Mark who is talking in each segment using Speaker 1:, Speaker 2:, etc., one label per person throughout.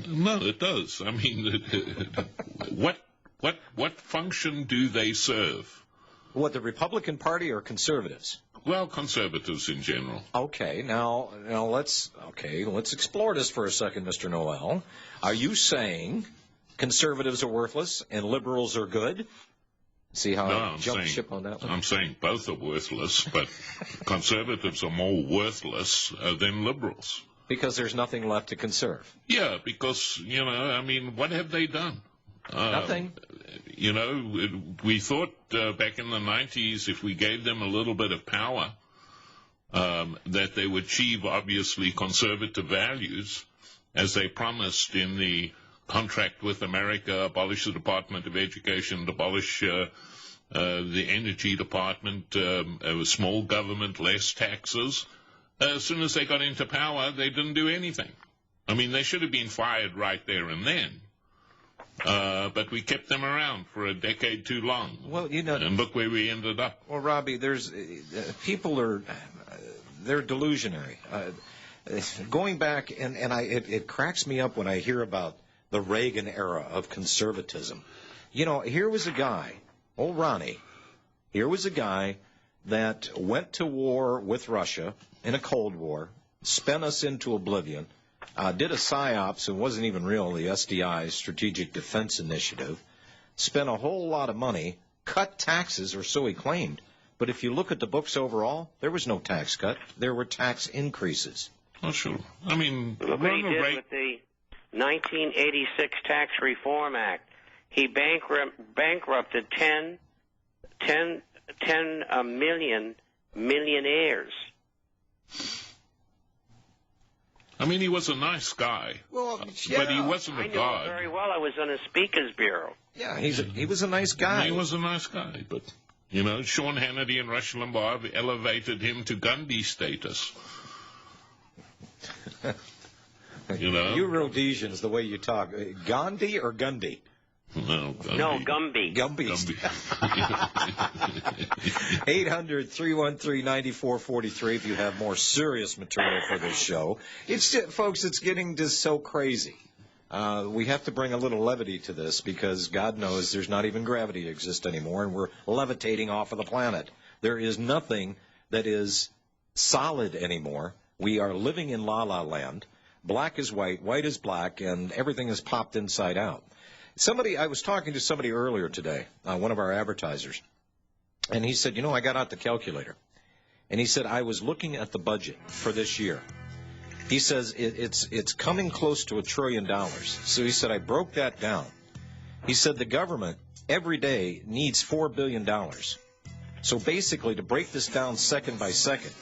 Speaker 1: No, it does. I mean, what function do they serve?
Speaker 2: What, the Republican Party or conservatives?
Speaker 1: Well, conservatives in general.
Speaker 2: Okay, now let's explore this for a second, Mr. Noel. Are you saying conservatives are worthless and liberals are good? See how I jumped ship on that one?
Speaker 1: I'm saying both are worthless, but conservatives are more worthless than liberals.
Speaker 2: Because there's nothing left to conserve.
Speaker 1: Yeah, because, what have they done?
Speaker 2: Nothing.
Speaker 1: We thought back in the 90s, if we gave them a little bit of power, that they would achieve, obviously, conservative values, as they promised in the contract with America, abolish the Department of Education, abolish the Energy Department, small government, less taxes. As soon as they got into power, they didn't do anything. I mean, they should have been fired right there and then. But we kept them around for a decade too long.
Speaker 2: Well,
Speaker 1: and look where we ended up.
Speaker 2: Well, Robbie, people they're delusionary. Going back, it cracks me up when I hear about the Reagan era of conservatism. Here was a guy, old Ronnie, here was a guy that went to war with Russia in a Cold War, spent us into oblivion, did a PSYOPS, it wasn't even real, the SDI, Strategic Defense Initiative, spent a whole lot of money, cut taxes, or so he claimed. But if you look at the books overall, there was no tax cut. There were tax increases.
Speaker 1: Oh, sure. I mean,
Speaker 3: look what he did with the 1986 Tax Reform Act. He bankrupted 10 million millionaires.
Speaker 1: I mean, he was a nice guy.
Speaker 2: Well, yeah.
Speaker 1: But he wasn't a god.
Speaker 3: I knew him very well. I was on his speakers bureau.
Speaker 2: Yeah, he was a nice guy.
Speaker 1: He was a nice guy, but Sean Hannity and Rush Limbaugh elevated him to Gandhi status.
Speaker 2: You Rhodesians, the way you talk, Gandhi or Gundy?
Speaker 1: No, Gumby.
Speaker 3: No, Gumby.
Speaker 2: Gumby. 800-313-9443 if you have more serious material for this show. Folks, it's getting just so crazy. We have to bring a little levity to this because God knows there's not even gravity exists anymore, and we're levitating off of the planet. There is nothing that is solid anymore. We are living in la-la land. Black is white, white is black, and everything is popped inside out. I was talking to somebody earlier today, one of our advertisers, and he said, I got out the calculator. And he said, I was looking at the budget for this year. He says, it's coming close to $1 trillion. So he said, I broke that down. He said, the government every day needs $4 billion. So basically, to break this down second by second,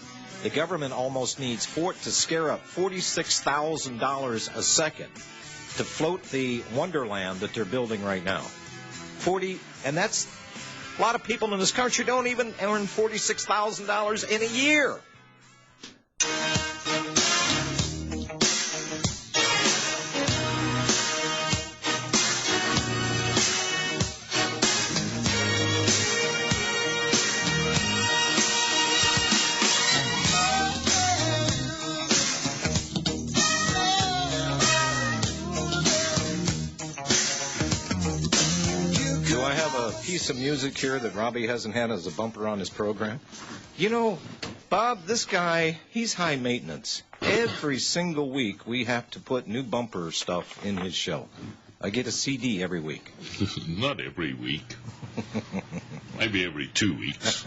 Speaker 2: the government almost needs to scare up $46,000 a second to float the wonderland that they're building right now. And that's a lot of people in this country don't even earn $46,000 in a year. Piece of music here that Robbie hasn't had as a bumper on his program. Bob, this guy, he's high maintenance. Every single week we have to put new bumper stuff in his show. I get a CD every week.
Speaker 1: Not every week. Maybe every 2 weeks.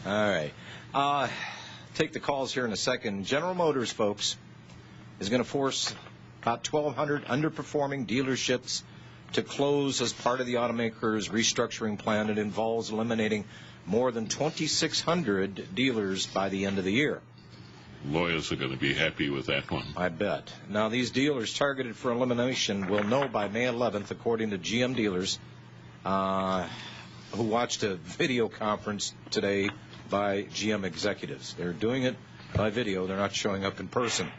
Speaker 2: All right. Take the calls here in a second. General Motors, folks, is going to force about 1,200 underperforming dealerships to close as part of the automaker's restructuring plan. It involves eliminating more than 2,600 dealers by the end of the year.
Speaker 1: Lawyers are going to be happy with that one.
Speaker 2: I bet. Now, these dealers targeted for elimination will know by May 11th, according to GM dealers who watched a video conference today by GM executives. They're doing it by video. They're not showing up in person.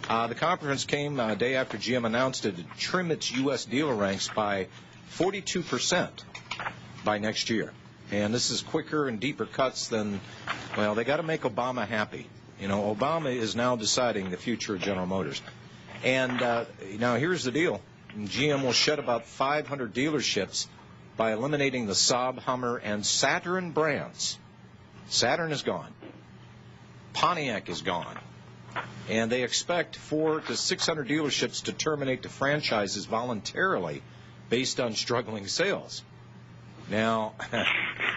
Speaker 2: The conference came a day after GM announced it would trim its U.S. dealer ranks by 42% by next year. And this is quicker and deeper cuts than, they got to make Obama happy. Obama is now deciding the future of General Motors. And now here's the deal. GM will shed about 500 dealerships by eliminating the Saab, Hummer, and Saturn brands. Saturn is gone. Pontiac is gone. And they expect 400 to 600 dealerships to terminate the franchises voluntarily based on struggling sales. Now,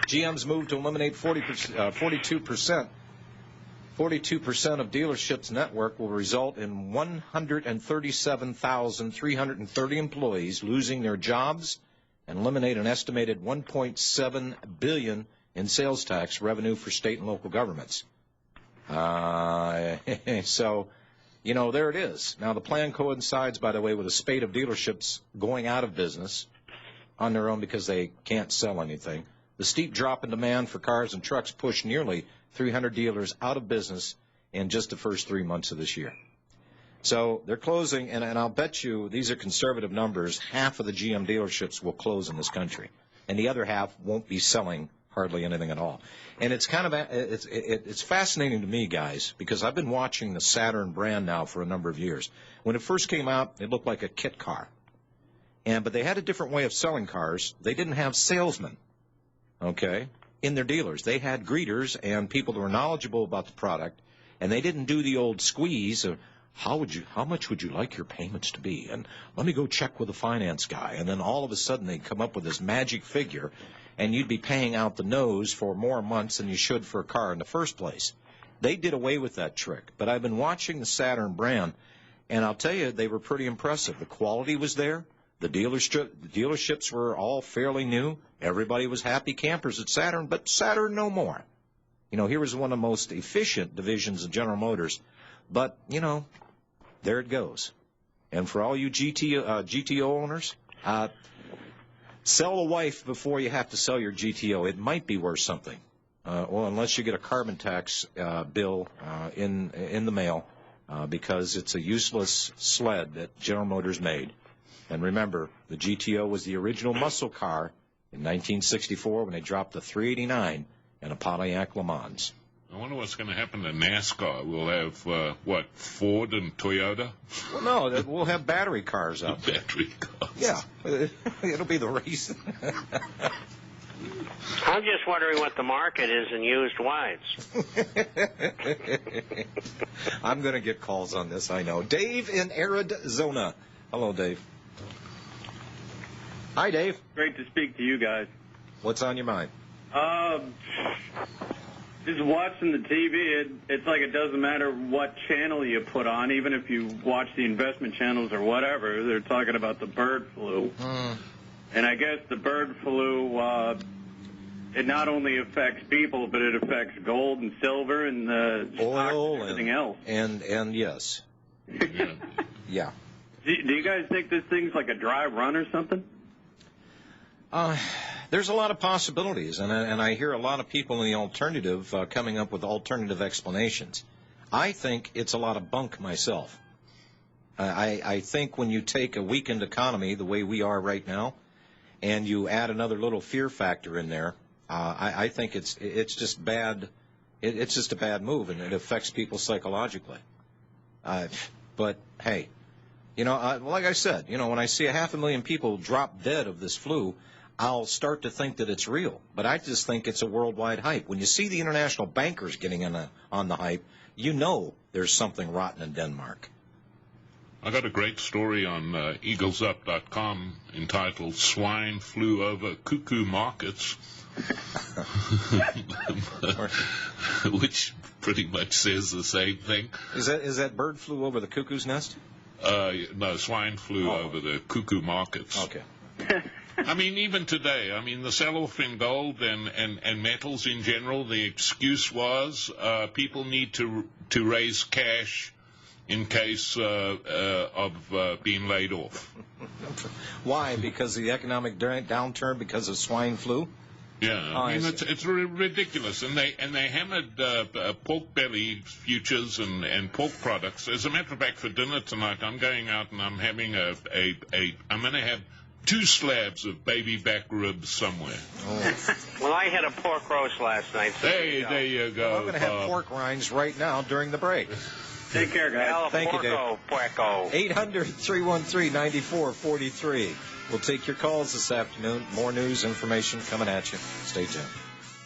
Speaker 2: GM's move to eliminate 42% of dealerships' network will result in 137,330 employees losing their jobs and eliminate an estimated $1.7 billion in sales tax revenue for state and local governments. So, there it is. Now, the plan coincides, by the way, with a spate of dealerships going out of business on their own because they can't sell anything. The steep drop in demand for cars and trucks pushed nearly 300 dealers out of business in just the first 3 months of this year. So they're closing, and I'll bet you these are conservative numbers. Half of the GM dealerships will close in this country, and the other half won't be selling hardly anything at all. And it's kind of it's fascinating to me, guys, because I've been watching the Saturn brand now for a number of years. When it first came out, it looked like a kit car, but they had a different way of selling cars. They didn't have salesmen, okay, in their dealers. They had greeters and people that were knowledgeable about the product, and they didn't do the old squeeze of how much would you like your payments to be, and let me go check with the finance guy, and then all of a sudden they'd come up with this magic figure, and you'd be paying out the nose for more months than you should for a car in the first place. They did away with that trick, but I've been watching the Saturn brand, and I'll tell you, they were pretty impressive. The quality was there. The dealerships were all fairly new. Everybody was happy campers at Saturn, but Saturn no more. Here was one of the most efficient divisions of General Motors, but, there it goes. And for all you GTO owners, sell a wife before you have to sell your GTO. It might be worth something. Well, unless you get a carbon tax bill in the mail because it's a useless sled that General Motors made. And remember, the GTO was the original muscle car in 1964 when they dropped the 389 in a Pontiac Le Mans.
Speaker 1: I wonder what's going to happen to NASCAR. We'll have, Ford and Toyota?
Speaker 2: Well, no, we'll have battery cars out there.
Speaker 1: Battery cars.
Speaker 2: Yeah, it'll be the race.
Speaker 3: I'm just wondering what the market is in used wives.
Speaker 2: I'm going to get calls on this, I know. Dave in Arizona. Hello, Dave. Hi, Dave.
Speaker 4: Great to speak to you guys.
Speaker 2: What's on your mind?
Speaker 4: Just watching the TV, it's like it doesn't matter what channel you put on, even if you watch the investment channels or whatever, they're talking about the bird flu. And I guess the bird flu, it not only affects people, but it affects gold and silver and
Speaker 2: oil
Speaker 4: and everything else.
Speaker 2: And yes. Yeah.
Speaker 4: Do you guys think this thing's like a dry run or something?
Speaker 2: There's a lot of possibilities, and I hear a lot of people in the alternative coming up with alternative explanations. I think it's a lot of bunk myself. I think when you take a weakened economy the way we are right now, and you add another little fear factor in there, I think it's just bad. It's just a bad move, and it affects people psychologically. But hey, like I said, when I see 500,000 people drop dead of this flu, I'll start to think that it's real. But I just think it's a worldwide hype. When you see the international bankers getting on the hype, there's something rotten in Denmark.
Speaker 1: I got a great story on eaglesup.com entitled "Swine Flew Over Cuckoo Markets," which pretty much says the same thing.
Speaker 2: Is that bird flew over the cuckoo's nest?
Speaker 1: No, swine flew over the cuckoo markets.
Speaker 2: Okay.
Speaker 1: I mean, even today, the sell-off in gold and metals in general, the excuse was people need to raise cash in case of being laid off.
Speaker 2: Why? Because of the economic downturn, because of swine flu?
Speaker 1: Yeah, it's ridiculous, and they hammered pork belly futures and pork products. As a matter of fact, for dinner tonight, I'm going out and I'm having I'm going to have 2 slabs of baby back ribs somewhere.
Speaker 2: Oh.
Speaker 3: Well, I had a pork roast last night. So
Speaker 1: there you go.
Speaker 2: I'm going to have pork rinds right now during the break.
Speaker 4: Take care, guys.
Speaker 2: Thank you, Dave.
Speaker 3: Puerco.
Speaker 2: 800-313-9443. We'll take your calls this afternoon. More news, information coming at you. Stay tuned.